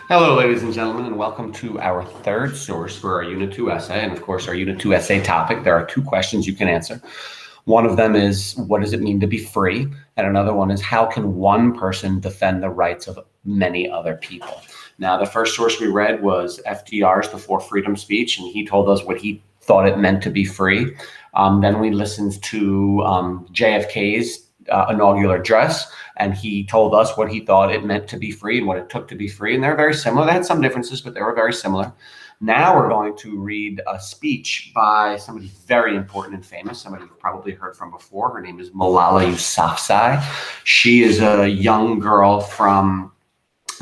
Hello, ladies and gentlemen, and welcome to our third source for our Unit 2 essay. And of course, our Unit 2 essay topic, there are two questions you can answer. One of them is, what does it mean to be free? And another one is, how can one person defend the rights of many other people? Now, the first source we read was FDR's The Four Freedom speech, and he told us what he thought it meant to be free. Then we listened to JFK's inaugural address, and he told us what he thought it meant to be free and what it took to be free. And they're very similar. They had some differences, but they were very similar. Now we're going to read a speech by somebody very important and famous, somebody you've probably heard from before. Her name is Malala Yousafzai. She is a young girl from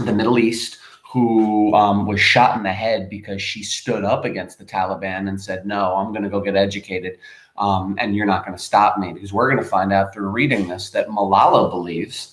the Middle East who was shot in the head because she stood up against the Taliban and said, no, I'm going to go get educated. And you're not going to stop me, because we're going to find out through reading this that Malala believes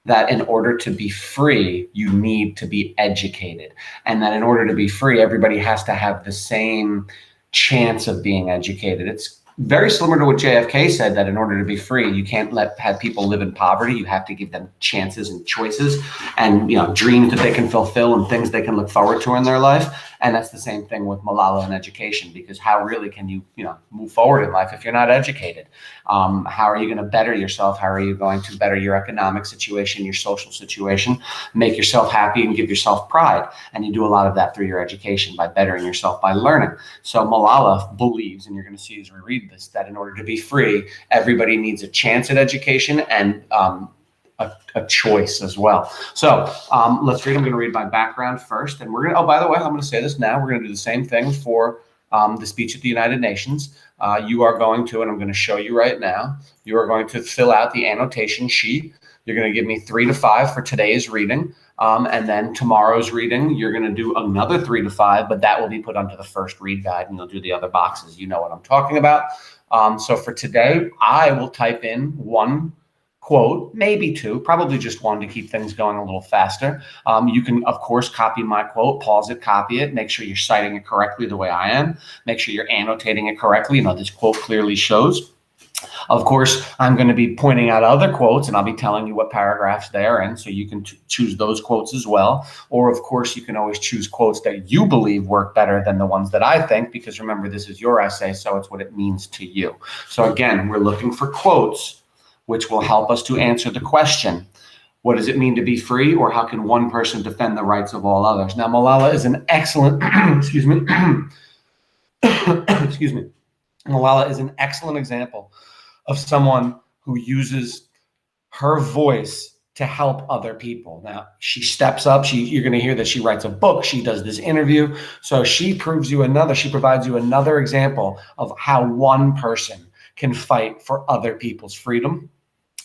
that in order to be free, you need to be educated. And that in order to be free, everybody has to have the same chance of being educated. It's very similar to what JFK said, that in order to be free, you can't have people live in poverty. You have to give them chances and choices and, dreams that they can fulfill and things they can look forward to in their life. And that's the same thing with Malala and education, because how really can you, move forward in life if you're not educated? How are you going to better yourself? How are you going to better your economic situation, your social situation, make yourself happy and give yourself pride? And you do a lot of that through your education, by bettering yourself, by learning. So Malala believes, and you're going to see as we read this, that in order to be free, everybody needs a chance at education and a choice as well. So let's read. I'm going to read my background first. And we're going to, oh, by the way, I'm going to say this now. We're going to do the same thing for the speech at the United Nations. You are going to, and I'm going to show you right now, you are going to fill out the annotation sheet. You're going to give me 3 to 5 for today's reading. And then tomorrow's reading, you're going to do another 3 to 5, but that will be put onto the first read guide, and you'll do the other boxes. You know what I'm talking about. So for today, I will type in one quote, maybe two, probably just one to keep things going a little faster. You can, of course, copy my quote, pause it, copy it, make sure you're citing it correctly the way I am, make sure you're annotating it correctly. This quote clearly shows. Of course, I'm going to be pointing out other quotes, and I'll be telling you what paragraphs they're in, so you can choose those quotes as well. Or, of course, you can always choose quotes that you believe work better than the ones that I think, because remember, this is your essay, so it's what it means to you. So again, we're looking for quotes which will help us to answer the question, what does it mean to be free, or how can one person defend the rights of all others? Now, Malala is an excellent, excuse me, excuse me. Malala is an excellent example of someone who uses her voice to help other people. Now, she steps up. You're going to hear that she writes a book. She does this interview. So she provides you another example of how one person can fight for other people's freedom.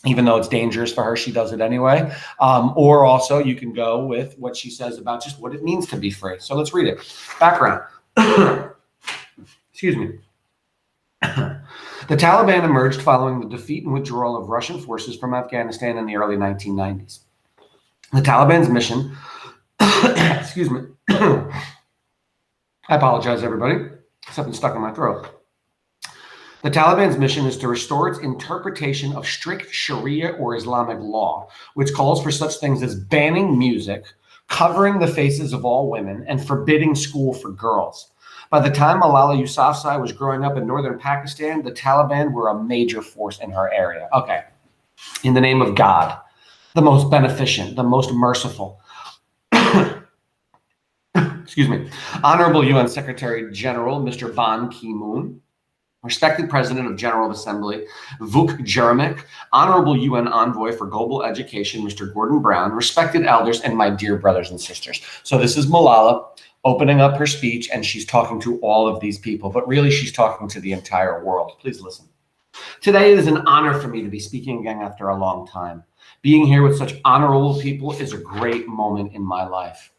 Even though it's dangerous for her, she does it anyway. Or also you can go with what she says about just what it means to be free. So let's read it. Background. Excuse me. The Taliban emerged following the defeat and withdrawal of Russian forces from Afghanistan in the early 1990s. The Taliban's mission, excuse me, I apologize, everybody. Something stuck in my throat. The Taliban's mission is to restore its interpretation of strict Sharia or Islamic law, which calls for such things as banning music, covering the faces of all women, and forbidding school for girls. By the time Malala Yousafzai was growing up in northern Pakistan, the Taliban were a major force in her area. Okay. In the name of God, the most beneficent, the most merciful. Excuse me. Honorable UN Secretary General, Mr. Ban Ki-moon, respected President of General Assembly, Vuk Jeremic, Honorable UN Envoy for Global Education, Mr. Gordon Brown, respected elders, and my dear brothers and sisters. So this is Malala opening up her speech, and she's talking to all of these people, but really she's talking to the entire world. Please listen. Today it is an honor for me to be speaking again after a long time. Being here with such honorable people is a great moment in my life.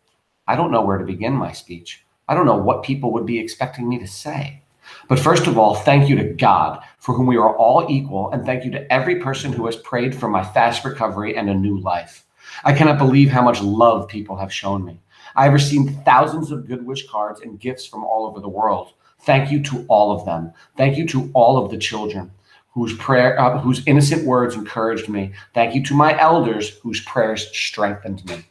I don't know where to begin my speech. I don't know what people would be expecting me to say. But first of all, thank you to God, for whom we are all equal, and thank you to every person who has prayed for my fast recovery and a new life. I cannot believe how much love people have shown me. I have received thousands of good wish cards and gifts from all over the world. Thank you to all of them. Thank you to all of the children whose innocent words encouraged me. Thank you to my elders whose prayers strengthened me.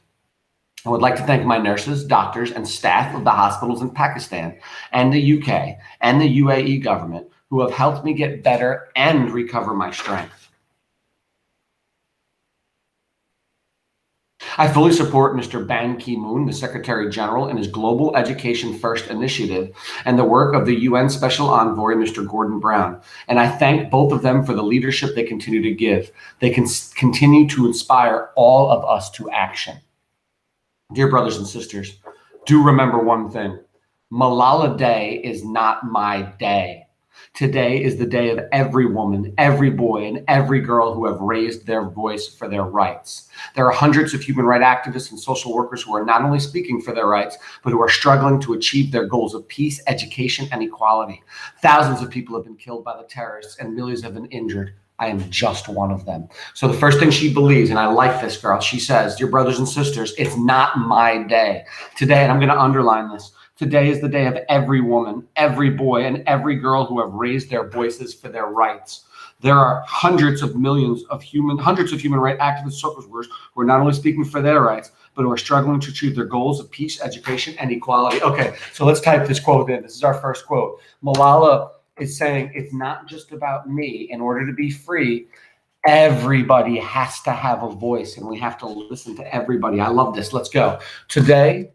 I would like to thank my nurses, doctors, and staff of the hospitals in Pakistan and the UK and the UAE government who have helped me get better and recover my strength. I fully support Mr. Ban Ki-moon, the Secretary General, in his Global Education First initiative and the work of the UN Special Envoy, Mr. Gordon Brown. And I thank both of them for the leadership they continue to give. They can continue to inspire all of us to action. Dear brothers and sisters, do remember one thing. Malala Day is not my day. Today is the day of every woman, every boy, and every girl who have raised their voice for their rights. There are hundreds of human rights activists and social workers who are not only speaking for their rights, but who are struggling to achieve their goals of peace, education, and equality. Thousands of people have been killed by the terrorists and millions have been injured. I am just one of them. So the first thing she believes, and I like this girl, she says, dear brothers and sisters, it's not my day. Today, and I'm going to underline this, today is the day of every woman, every boy, and every girl who have raised their voices for their rights. There are hundreds of human rights activists, social workers who are not only speaking for their rights, but who are struggling to achieve their goals of peace, education, and equality. Okay, so let's type this quote in. This is our first quote. Malala is saying, it's not just about me. In order to be free, everybody has to have a voice, and we have to listen to everybody. I love this. Let's go. Today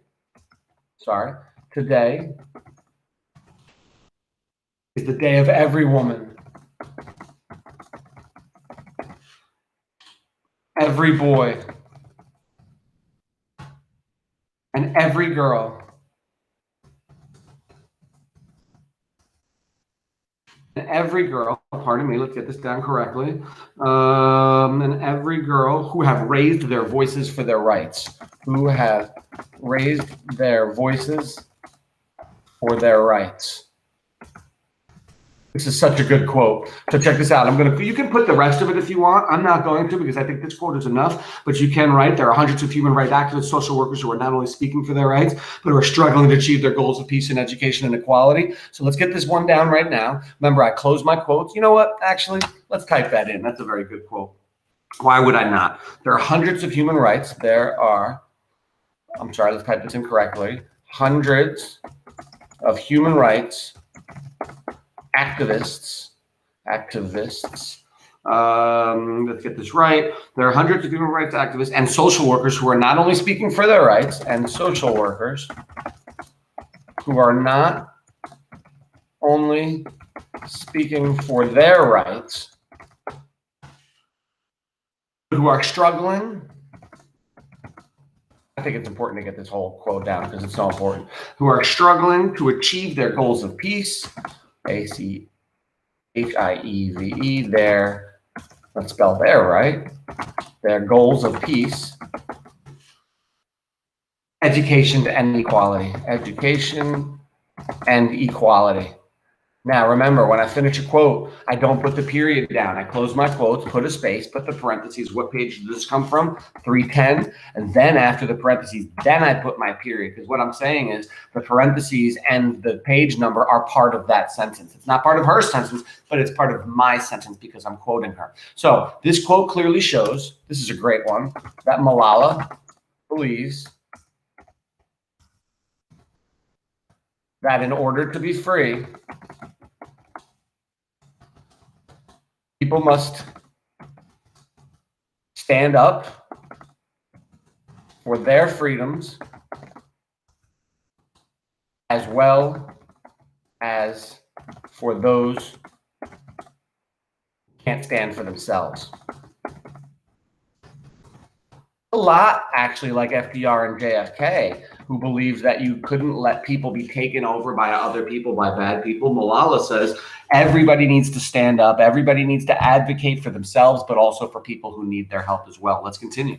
is the day of every woman, every boy, and every girl. And every girl, pardon me, let's get this down correctly. And every girl who have raised their voices for their rights, who have raised their voices for their rights. This is such a good quote. So check this out. You can put the rest of it if you want. I'm not going to because I think this quote is enough, but you can write, there are hundreds of human rights activists, social workers who are not only speaking for their rights, but who are struggling to achieve their goals of peace and education and equality. So let's get this one down right now. Remember, I close my quotes. You know what? Actually, let's type that in. That's a very good quote. Why would I not? There are hundreds of human rights. Let's type this in correctly. Hundreds of human rights activists. Let's get this right. There are hundreds of human rights activists and social workers who are not only speaking for their rights, and social workers who are not only speaking for their rights, who are struggling. I think it's important to get this whole quote down because it's so important. Who are struggling to achieve their goals of peace, ACHIEVE, let's spell there, right? Their goals of peace, education and equality. Education and equality. Now, remember, when I finish a quote, I don't put the period down. I close my quotes, put a space, put the parentheses. What page did this come from? 310. And then after the parentheses, then I put my period. Because what I'm saying is the parentheses and the page number are part of that sentence. It's not part of her sentence, but it's part of my sentence because I'm quoting her. So this quote clearly shows, this is a great one, that Malala believes that in order to be free, people must stand up for their freedoms as well as for those who can't stand for themselves. A lot, actually, like FDR and JFK, who believed that you couldn't let people be taken over by other people, by bad people. Malala says everybody needs to stand up. Everybody needs to advocate for themselves, but also for people who need their help as well. Let's continue.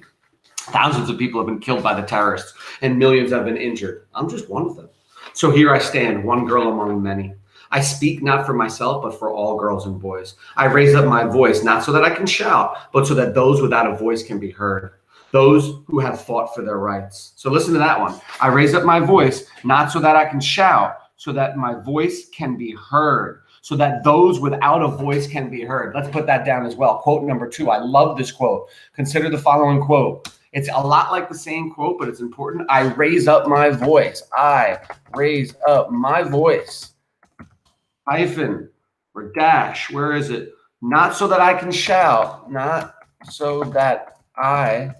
Thousands of people have been killed by the terrorists and millions have been injured. I'm just one of them. So here I stand, one girl among many. I speak not for myself, but for all girls and boys. I raise up my voice, not so that I can shout, but so that those without a voice can be heard. Those who have fought for their rights. So listen to that one. I raise up my voice, not so that I can shout, so that my voice can be heard, so that those without a voice can be heard. Let's put that down as well. Quote number 2. I love this quote. Consider the following quote. It's a lot like the same quote, but it's important. I raise up my voice. I raise up my voice. Hyphen or dash. Where is it? Not so that I can shout. Not so that I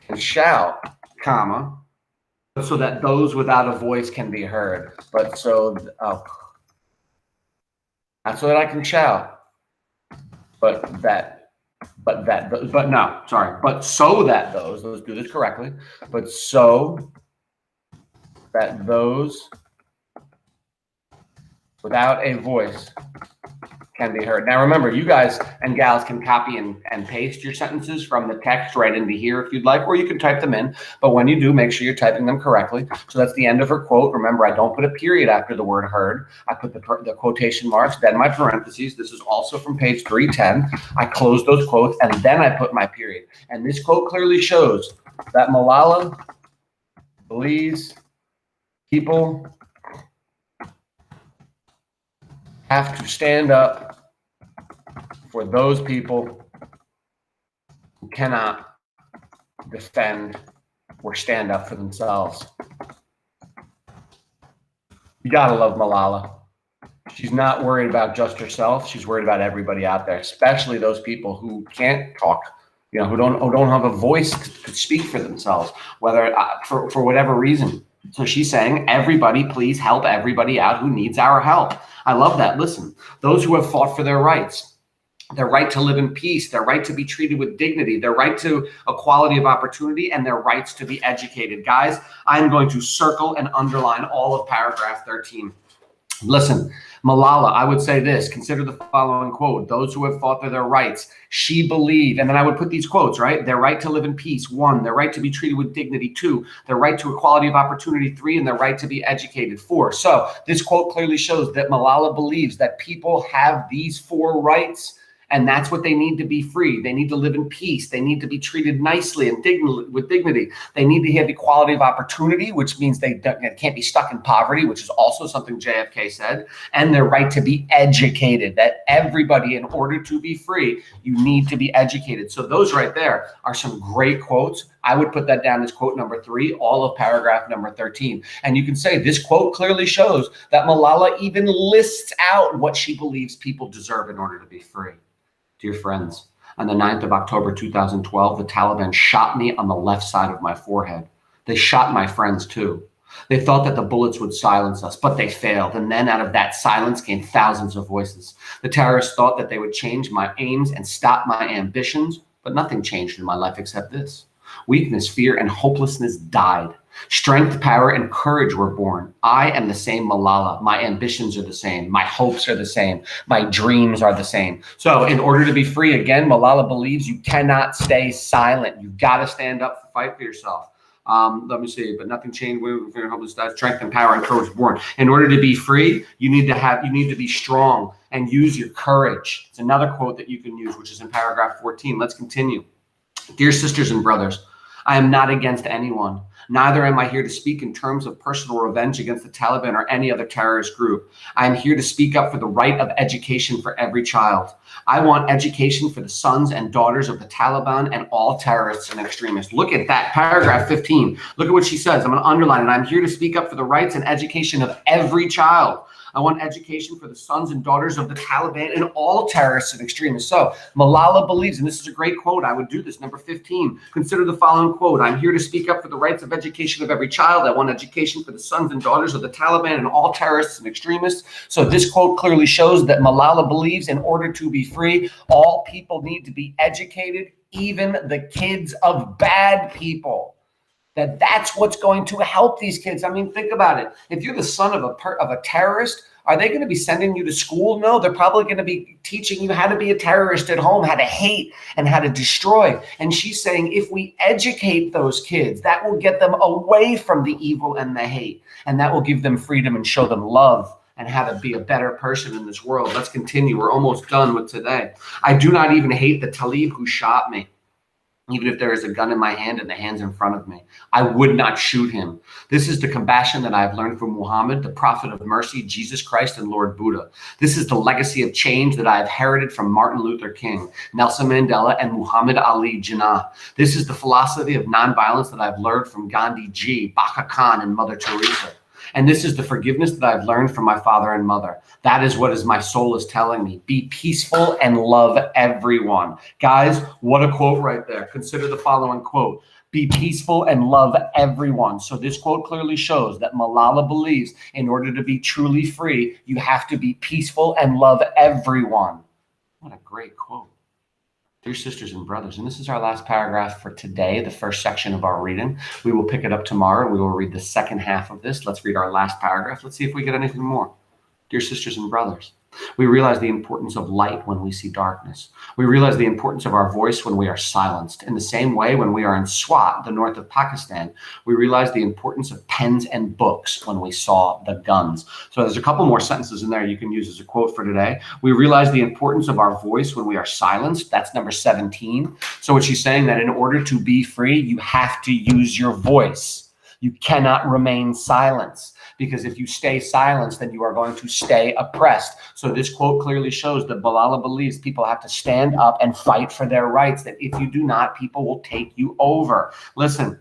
can shout, comma, so that those without a voice can be heard. But so, not so that I can shout, but so that those, let's do this correctly, but so that those without a voice can be heard. Now remember, you guys and gals can copy and paste your sentences from the text right into here if you'd like, or you can type them in. But when you do, make sure you're typing them correctly. So that's the end of her quote. Remember, I don't put a period after the word heard. I put the quotation marks, then my parentheses. This is also from page 310. I close those quotes, and then I put my period. And this quote clearly shows that Malala believes people have to stand up for those people who cannot defend or stand up for themselves. You gotta love Malala. She's not worried about just herself. She's worried about everybody out there, especially those people who can't talk, who don't have a voice to speak for themselves, whether for whatever reason. So she's saying, everybody, please help everybody out who needs our help. I love that. Listen, those who have fought for their rights, their right to live in peace, their right to be treated with dignity, their right to equality of opportunity, and their rights to be educated. Guys, I'm going to circle and underline all of paragraph 13. Listen, Malala, I would say this, consider the following quote, those who have fought for their rights, she believed, and then I would put these quotes, right? Their right to live in peace, 1, their right to be treated with dignity, 2, their right to equality of opportunity, 3, and their right to be educated, 4. So this quote clearly shows that Malala believes that people have these 4 rights, and that's what they need to be free. They need to live in peace. They need to be treated nicely and with dignity. They need to have equality of opportunity, which means they can't be stuck in poverty, which is also something JFK said, and their right to be educated, that everybody, in order to be free, you need to be educated. So those right there are some great quotes. I would put that down as quote number 3, all of paragraph number 13. And you can say this quote clearly shows that Malala even lists out what she believes people deserve in order to be free. Dear friends, on the 9th of October 2012, the Taliban shot me on the left side of my forehead. They shot my friends too. They thought that the bullets would silence us, but they failed. And then out of that silence came thousands of voices. The terrorists thought that they would change my aims and stop my ambitions, but nothing changed in my life except this. Weakness, fear, and hopelessness died. Strength, power, and courage were born. I am the same Malala. My ambitions are the same. My hopes are the same. My dreams are the same. So in order to be free, again, Malala believes you cannot stay silent. You've got to stand up, fight for yourself. Let me see, but nothing changed. Strength and power and courage were born. In order to be free, you need to be strong and use your courage. It's another quote that you can use, which is in paragraph 14. Let's continue. Dear sisters and brothers, I am not against anyone. Neither am I here to speak in terms of personal revenge against the Taliban or any other terrorist group. I am here to speak up for the right of education for every child. I want education for the sons and daughters of the Taliban and all terrorists and extremists. Look at that, paragraph 15. Look at what she says. I'm going to underline it. I'm here to speak up for the rights and education of every child. I want education for the sons and daughters of the Taliban and all terrorists and extremists. So Malala believes, and this is a great quote, I would do this, number 15. Consider the following quote. I'm here to speak up for the rights of education of every child. I want education for the sons and daughters of the Taliban and all terrorists and extremists. So this quote clearly shows that Malala believes in order to be free, all people need to be educated, even the kids of bad people. That's what's going to help these kids. I mean, think about it. If you're the son of a terrorist, are they going to be sending you to school? No, they're probably going to be teaching you how to be a terrorist at home, how to hate and how to destroy. And she's saying if we educate those kids, that will get them away from the evil and the hate. And that will give them freedom and show them love and how to be a better person in this world. Let's continue. We're almost done with today. I do not even hate the Talib who shot me. Even if there is a gun in my hand and the hand's in front of me, I would not shoot him. This is the compassion that I've learned from Muhammad, the prophet of mercy, Jesus Christ, and Lord Buddha. This is the legacy of change that I have inherited from Martin Luther King, Nelson Mandela, and Muhammad Ali Jinnah. This is the philosophy of nonviolence that I've learned from Gandhi Ji, Baka Khan, and Mother Teresa. And this is the forgiveness that I've learned from my father and mother. That is what my soul is telling me. Be peaceful and love everyone. Guys, what a quote right there. Consider the following quote. Be peaceful and love everyone. So this quote clearly shows that Malala believes in order to be truly free, you have to be peaceful and love everyone. What a great quote. Dear sisters and brothers, and this is our last paragraph for today, the first section of our reading. We will pick it up tomorrow, and we will read the second half of this. Let's read our last paragraph. Let's see if we get anything more. Dear sisters and brothers, we realize the importance of light when we see darkness. We realize the importance of our voice when we are silenced. In the same way, when we are in Swat, the north of Pakistan, we realize the importance of pens and books when we saw the guns. So there's a couple more sentences in there you can use as a quote for today. We realize the importance of our voice when we are silenced. That's number 17. So what she's saying that in order to be free, you have to use your voice. You cannot remain silent. Because if you stay silenced, then you are going to stay oppressed. So this quote clearly shows that Malala believes people have to stand up and fight for their rights, that if you do not, people will take you over. Listen,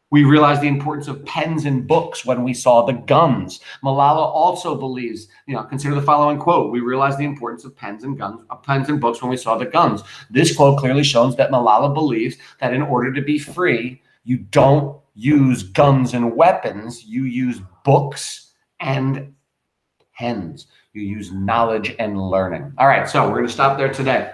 we realize the importance of pens and books when we saw the guns. Malala also believes, consider the following quote. We realize the importance of pens and books when we saw the guns. This quote clearly shows that Malala believes that in order to be free, you don't use guns and weapons, you use books and pens. You use knowledge and learning. All right, so we're going to stop there today.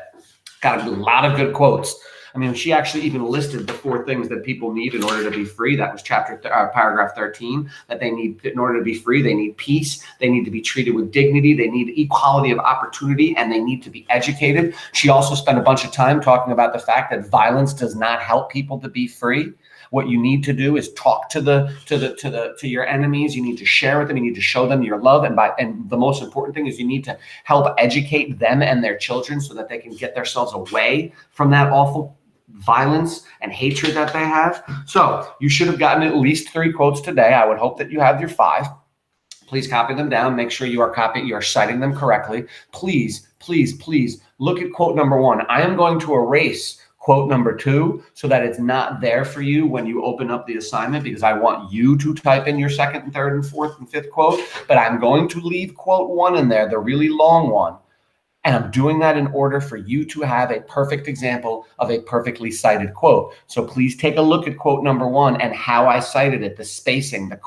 Got a lot of good quotes. I mean, she actually even listed the 4 things that people need in order to be free. That was paragraph 13, that they need, in order to be free, they need peace, they need to be treated with dignity, they need equality of opportunity, and they need to be educated. She also spent a bunch of time talking about the fact that violence does not help people to be free. What you need to do is talk to your enemies. You need to share with them. You need to show them your love. And the most important thing is you need to help educate them and their children so that they can get themselves away from that awful violence and hatred that they have. So you should have gotten at least 3 quotes today. I would hope that you have your 5. Please copy them down. Make sure you are citing them correctly. Please, please, please look at quote number 1. I am going to erase quote number 2 so that it's not there for you when you open up the assignment, because I want you to type in your 2nd and 3rd and 4th and 5th quote, but I'm going to leave quote 1 in there, the really long one. And I'm doing that in order for you to have a perfect example of a perfectly cited quote. So please take a look at quote number 1 and how I cited it, the spacing, the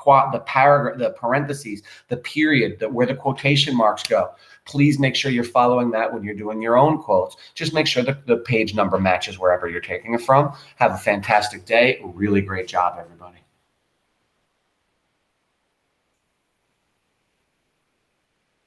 paragraph, the parentheses, the period, where the quotation marks go. Please make sure you're following that when you're doing your own quotes. Just make sure that the page number matches wherever you're taking it from. Have a fantastic day. Really great job, everybody.